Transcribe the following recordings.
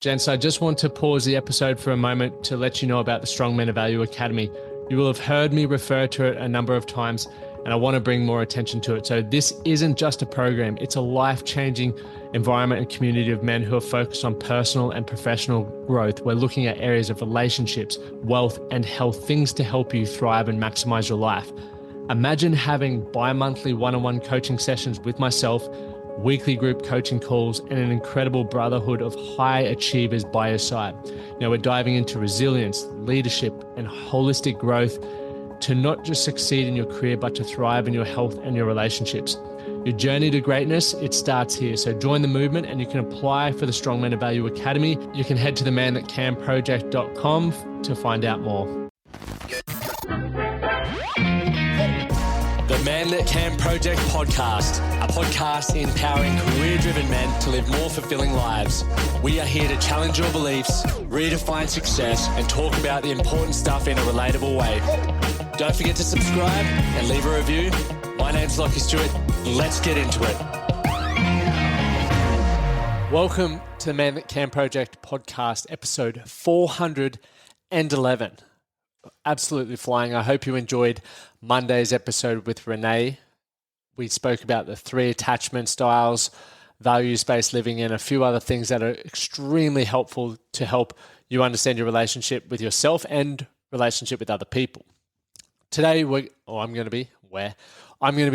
Gents, I just want to pause the episode for a moment to let you know about the Strong Men of Value Academy. You will have heard me refer to it a number of times, and I want to bring more attention to it. So this isn't just a program, it's a life-changing environment and community of men who are focused on personal and professional growth. We're looking at areas of relationships, wealth, and health, things to help you thrive and maximize your life. Imagine having bi-monthly one-on-one coaching sessions with myself, weekly group coaching calls, and an incredible brotherhood of high achievers by your side. Now we're diving into resilience, leadership, and holistic growth to not just succeed in your career, but to thrive in your health and your relationships. Your journey to greatness, it starts here. So join the movement and you can apply for the Strong Men of Value Academy. You can head to themanthatcanproject.com to find out more. The Man That Can Project podcast, a podcast empowering career-driven men to live more fulfilling lives. We are here to challenge your beliefs, redefine success, and talk about the important stuff in a relatable way. Don't forget to subscribe and leave a review. My name's Lachlan, Stuart. Let's get into it. Welcome to the Man That Can Project podcast, episode 411. Absolutely flying. I hope you enjoyed Monday's episode with Renee. We spoke about the 3 attachment styles, values-based living, and a few other things that are extremely helpful to help you understand your relationship with yourself and relationship with other people. Today, I'm going to be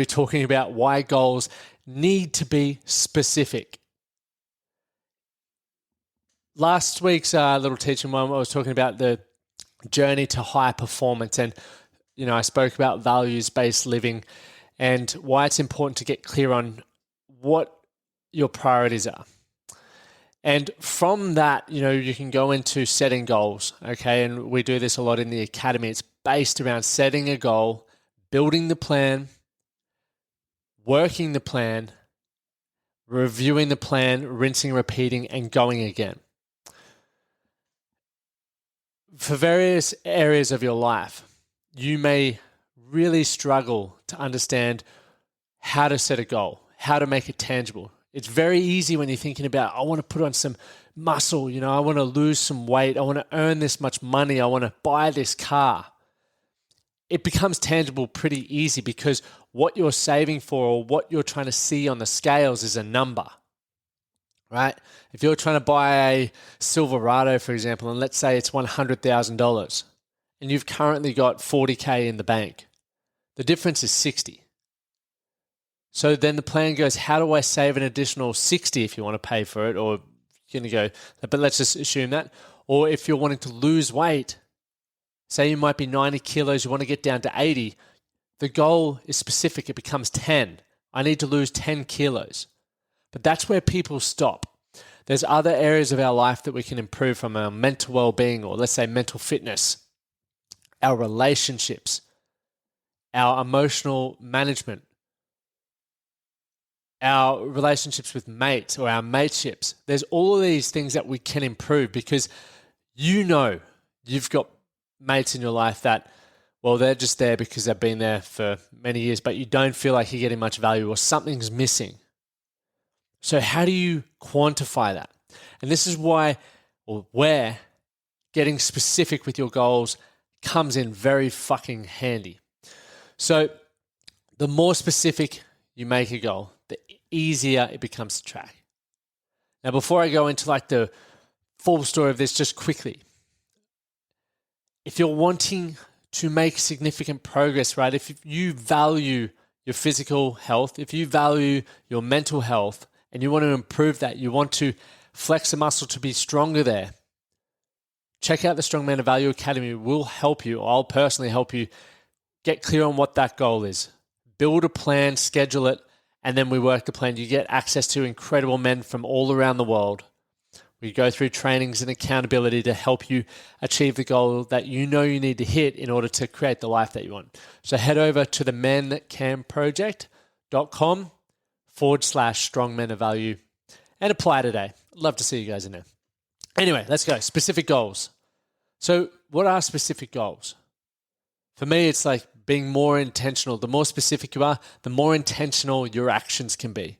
talking about why goals need to be specific. Last week's little teaching one, I was talking about the journey to high performance, and I spoke about values-based living and why it's important to get clear on what your priorities are. And from that, you can go into setting goals, okay? And we do this a lot in the academy. It's based around setting a goal, building the plan, working the plan, reviewing the plan, rinsing, repeating, and going again. For various areas of your life, you may really struggle to understand how to set a goal, how to make it tangible. It's very easy when you're thinking about, I want to put on some muscle, I want to lose some weight, I want to earn this much money, I want to buy this car. It becomes tangible pretty easy because what you're saving for or what you're trying to see on the scales is a number. Right? If you're trying to buy a Silverado, for example, and let's say it's $100,000 and you've currently got $40,000 in the bank, the difference is 60. So then the plan goes, how do I save an additional 60 if you want to pay for it? Or you're going to go, but let's just assume that. Or if you're wanting to lose weight, say you might be 90 kilos, you want to get down to 80. The goal is specific. It becomes 10. I need to lose 10 kilos. But that's where people stop. There's other areas of our life that we can improve, from our mental well-being, or let's say mental fitness, our relationships, our emotional management, our relationships with mates or our mateships. There's all of these things that we can improve because you've got mates in your life that, well, they're just there because they've been there for many years, but you don't feel like you're getting much value or something's missing. So how do you quantify that? And this is where getting specific with your goals comes in very fucking handy. So the more specific you make a goal, the easier it becomes to track. Now, before I go into the full story of this, just quickly, if you're wanting to make significant progress, right? If you value your physical health, if you value your mental health, and you want to improve that, you want to flex the muscle to be stronger there, check out the Strong Men of Value Academy. We'll help you. I'll personally help you get clear on what that goal is. Build a plan, schedule it, and then we work the plan. You get access to incredible men from all around the world. We go through trainings and accountability to help you achieve the goal that you need to hit in order to create the life that you want. So head over to themanthatcanproject.com/Strong Men of Value and apply today. I'd love to see you guys in there. Anyway, let's go. Specific goals. So what are specific goals? For me, it's like being more intentional. The more specific you are, the more intentional your actions can be.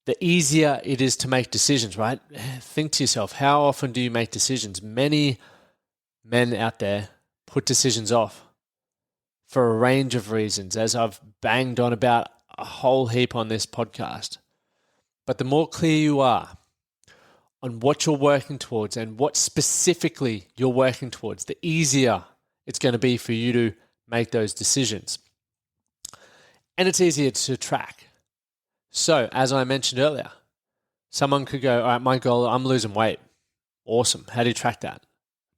the easier it is to make decisions, right? Think to yourself, how often do you make decisions? Many men out there put decisions off for a range of reasons, as I've banged on about a whole heap on this podcast. But the more clear you are on what you're working towards and what specifically you're working towards, the easier it's going to be for you to make those decisions. And it's easier to track. So, as I mentioned earlier, someone could go, all right, my goal, I'm losing weight. Awesome. How do you track that?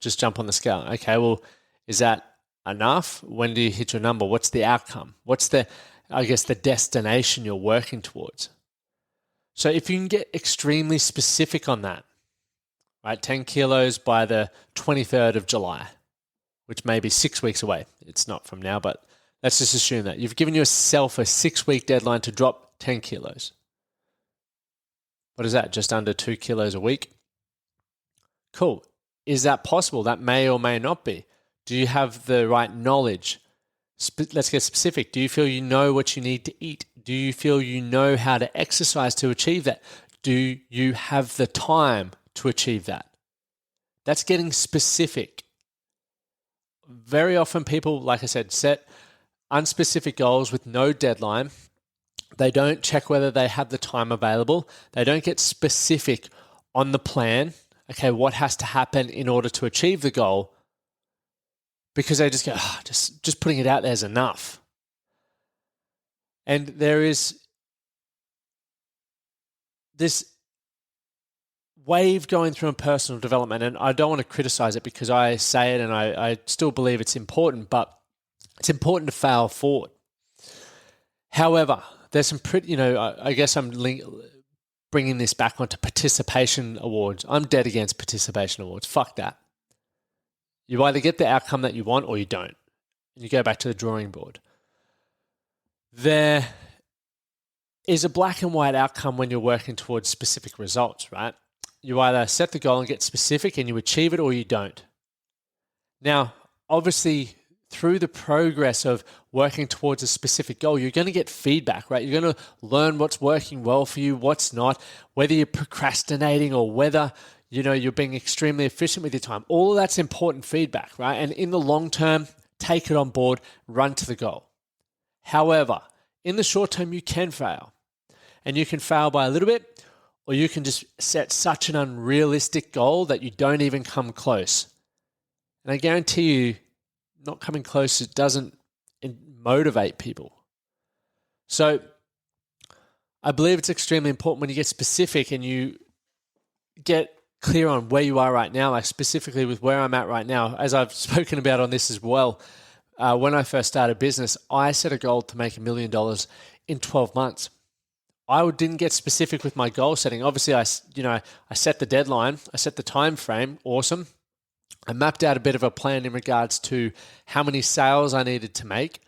Just jump on the scale. Okay, well, is that enough? When do you hit your number? What's the outcome? What's the destination you're working towards? So if you can get extremely specific on that, right, 10 kilos by the 23rd of July, which may be 6 weeks away. It's not from now, but let's just assume that. You've given yourself a 6-week deadline to drop 10 kilos. What is that? Just under 2 kilos a week? Cool. Is that possible? That may or may not be. Do you have the right knowledge? Let's get specific. Do you feel you know what you need to eat? Do you feel you know how to exercise to achieve that? Do you have the time to achieve that? That's getting specific. Very often people, like I said, set unspecific goals with no deadline. They don't check whether they have the time available. They don't get specific on the plan. Okay, what has to happen in order to achieve the goal? Because they just go, just putting it out there is enough. And there is this wave going through in personal development, and I don't want to criticize it because I say it and I still believe it's important, but it's important to fail forward. However, there's some pretty, I guess I'm bringing this back onto participation awards. I'm dead against participation awards. Fuck that. You either get the outcome that you want or you don't. And you go back to the drawing board. There is a black and white outcome when you're working towards specific results, right? You either set the goal and get specific and you achieve it or you don't. Now, obviously, through the progress of working towards a specific goal, you're going to get feedback, right? You're going to learn what's working well for you, what's not, whether you're procrastinating or whether you're being extremely efficient with your time. All of that's important feedback, right? And in the long term, take it on board, run to the goal. However, in the short term, you can fail. And you can fail by a little bit, or you can just set such an unrealistic goal that you don't even come close. And I guarantee you, not coming close, it doesn't motivate people. So I believe it's extremely important when you get specific and you get clear on where you are right now, like specifically with where I'm at right now. As I've spoken about on this as well, when I first started business, I set a goal to make $1 million in 12 months. I didn't get specific with my goal setting. Obviously, I set the deadline, I set the time frame. Awesome. I mapped out a bit of a plan in regards to how many sales I needed to make.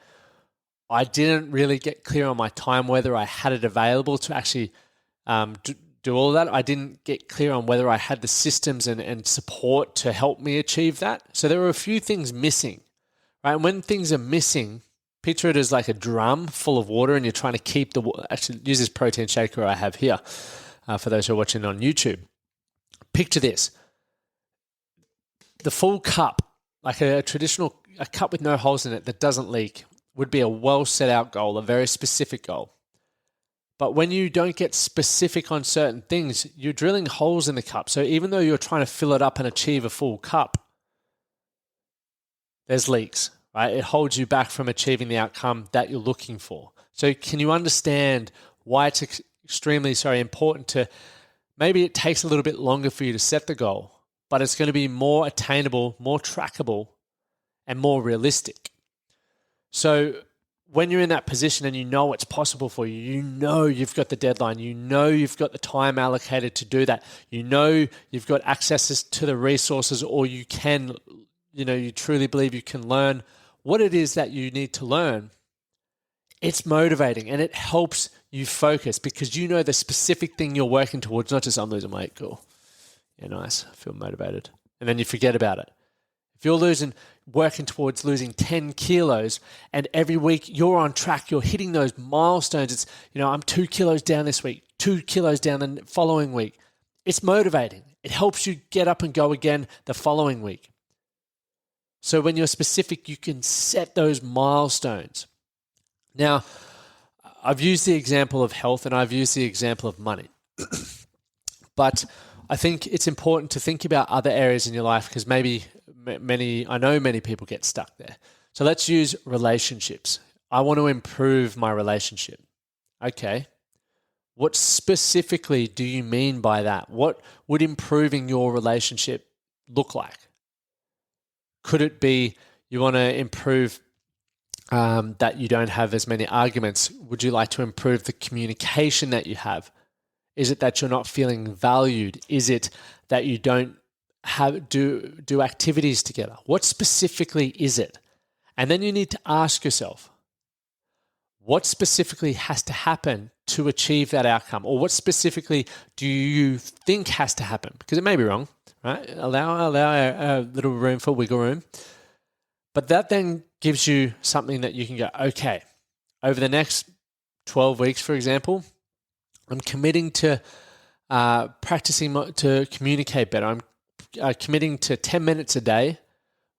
I didn't really get clear on my time, whether I had it available to actually do all of that. I didn't get clear on whether I had the systems and support to help me achieve that. So there were a few things missing, right? And when things are missing, picture it as like a drum full of water and you're trying to keep actually use this protein shaker I have here for those who are watching on YouTube. Picture this. The full cup, like a cup with no holes in it that doesn't leak, would be a well set out goal, a very specific goal. But when you don't get specific on certain things, you're drilling holes in the cup. So even though you're trying to fill it up and achieve a full cup, there's leaks, right? It holds you back from achieving the outcome that you're looking for. So can you understand why it's extremely important to, maybe it takes a little bit longer for you to set the goal, but it's going to be more attainable, more trackable, and more realistic. So when you're in that position and you know it's possible for you, you know you've got the deadline, you know you've got the time allocated to do that, you know you've got access to the resources, or you can, you truly believe you can learn what it is that you need to learn, it's motivating and it helps you focus because you know the specific thing you're working towards, not just I'm losing weight, cool. Yeah, nice, I feel motivated. And then you forget about it. If you're working towards losing 10 kilos and every week you're on track, you're hitting those milestones. It's, I'm 2 kilos down this week, 2 kilos down the following week. It's motivating. It helps you get up and go again the following week. So when you're specific, you can set those milestones. Now, I've used the example of health and I've used the example of money. But I think it's important to think about other areas in your life because I know many people get stuck there. So let's use relationships. I want to improve my relationship. Okay. What specifically do you mean by that? What would improving your relationship look like? Could it be you want to improve that you don't have as many arguments? Would you like to improve the communication that you have? Is it that you're not feeling valued? Is it that you don't do activities together? What specifically is it? And then you need to ask yourself, what specifically has to happen to achieve that outcome? Or what specifically do you think has to happen? Because it may be wrong, right? Allow a little room for wiggle room. But that then gives you something that you can go, okay, over the next 12 weeks, for example, I'm committing to practicing to communicate better. I'm committing to 10 minutes a day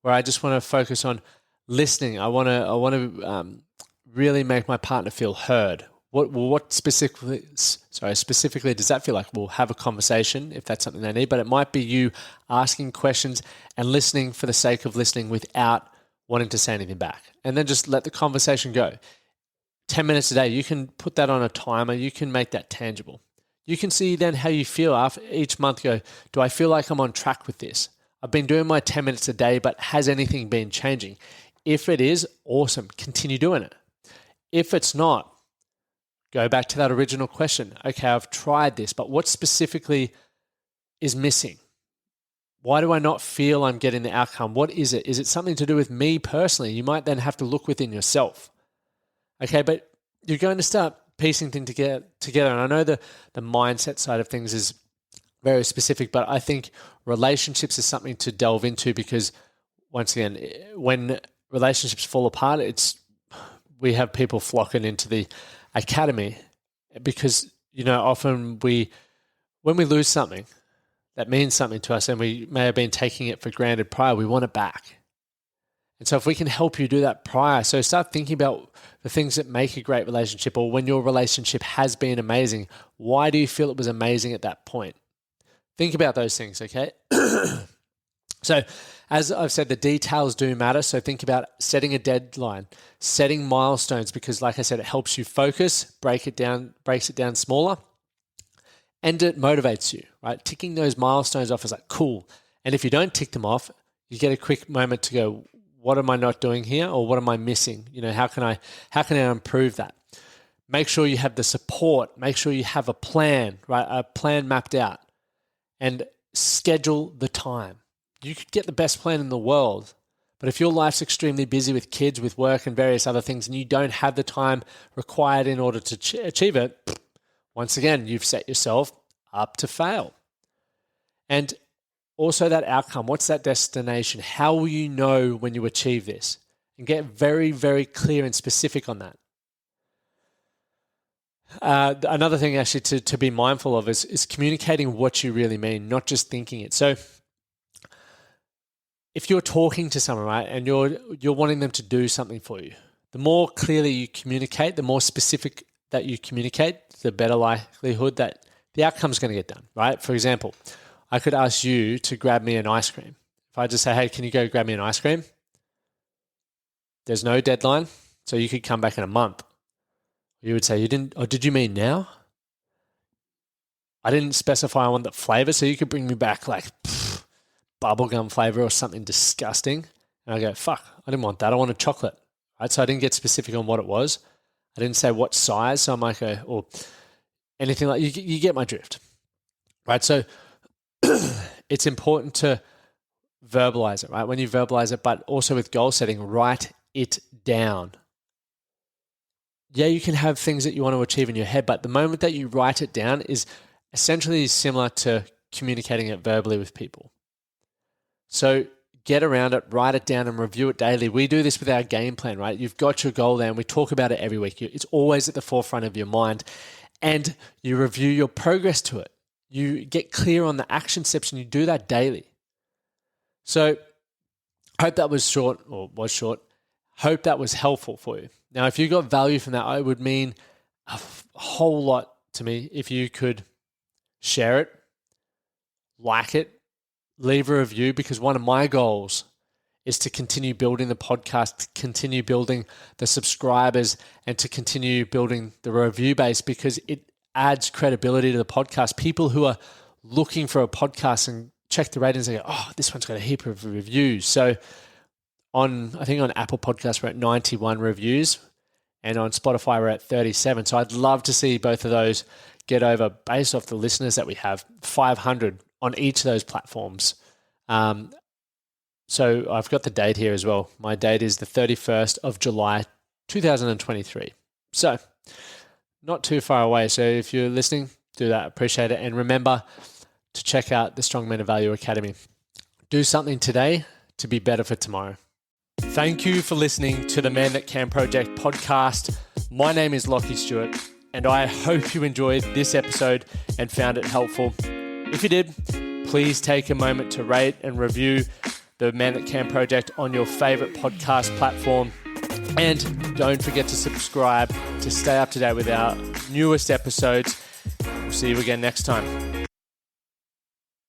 where I just want to focus on listening. I want to really make my partner feel heard. What specifically does that feel like? We'll have a conversation if that's something they need, but it might be you asking questions and listening for the sake of listening without wanting to say anything back. And then just let the conversation go. 10 minutes a day, you can put that on a timer. You can make that tangible. You can see then how you feel after each month. Go, do I feel like I'm on track with this? I've been doing my 10 minutes a day, but has anything been changing? If it is, awesome. Continue doing it. If it's not, go back to that original question. Okay, I've tried this, but what specifically is missing? Why do I not feel I'm getting the outcome? What is it? Is it something to do with me personally? You might then have to look within yourself. Okay, but you're going to start piecing things together. And I know the mindset side of things is very specific, but I think relationships is something to delve into because, once again, when relationships fall apart, we have people flocking into the academy because, often when we lose something that means something to us and we may have been taking it for granted prior, we want it back. And so if we can help you do that prior, so start thinking about the things that make a great relationship, or when your relationship has been amazing, why do you feel it was amazing at that point? Think about those things, okay? So as I've said, the details do matter. So think about setting a deadline, setting milestones, because like I said, it helps you focus, breaks it down smaller, and it motivates you, right? Ticking those milestones off is like, cool. And if you don't tick them off, you get a quick moment to go, what am I not doing here, or what am I missing? How can I improve that? Make sure you have the support. Make sure you have a plan, right? A plan mapped out, and schedule the time. You could get the best plan in the world, but if your life's extremely busy with kids, with work, and various other things, and you don't have the time required in order to achieve it, once again, you've set yourself up to fail. And also that outcome, what's that destination? How will you know when you achieve this? And get very, very clear and specific on that. Another thing actually to be mindful of is communicating what you really mean, not just thinking it. So if you're talking to someone, right, and you're wanting them to do something for you, the more clearly you communicate, the more specific that you communicate, the better likelihood that the outcome's going to get done, right? For example, I could ask you to grab me an ice cream. If I just say, hey, can you go grab me an ice cream? There's no deadline, so you could come back in a month. You would say, did you mean now? I didn't specify I want the flavor, so you could bring me back like bubblegum flavor or something disgusting. And I go, fuck, I didn't want that. I wanted chocolate, right? So I didn't get specific on what it was. I didn't say what size, so I might go, or anything like, you get my drift, right? So it's important to verbalize it, right? When you verbalize it, but also with goal setting, write it down. Yeah, you can have things that you want to achieve in your head, but the moment that you write it down is essentially similar to communicating it verbally with people. So get around it, write it down and review it daily. We do this with our game plan, right? You've got your goal there and we talk about it every week. It's always at the forefront of your mind and you review your progress to it. You get clear on the action steps and you do that daily. So I hope that was short. Hope that was helpful for you. Now, if you got value from that, it would mean a whole lot to me if you could share it, like it, leave a review, because one of my goals is to continue building the podcast, to continue building the subscribers, and to continue building the review base, because it adds credibility to the podcast. People who are looking for a podcast and check the ratings and go, oh, this one's got a heap of reviews. So I think on Apple Podcasts, we're at 91 reviews, and on Spotify, we're at 37. So I'd love to see both of those get over, based off the listeners that we have, 500 on each of those platforms. So I've got the date here as well. My date is the 31st of July, 2023. So not too far away. So if you're listening, do that. Appreciate it. And remember to check out the Strong Men of Value Academy. Do something today to be better for tomorrow. Thank you for listening to the Man That Can Project podcast. My name is Lachlan Stuart, and I hope you enjoyed this episode and found it helpful. If you did, please take a moment to rate and review the Man That Can Project on your favorite podcast platform. And don't forget to subscribe to stay up to date with our newest episodes. We'll see you again next time.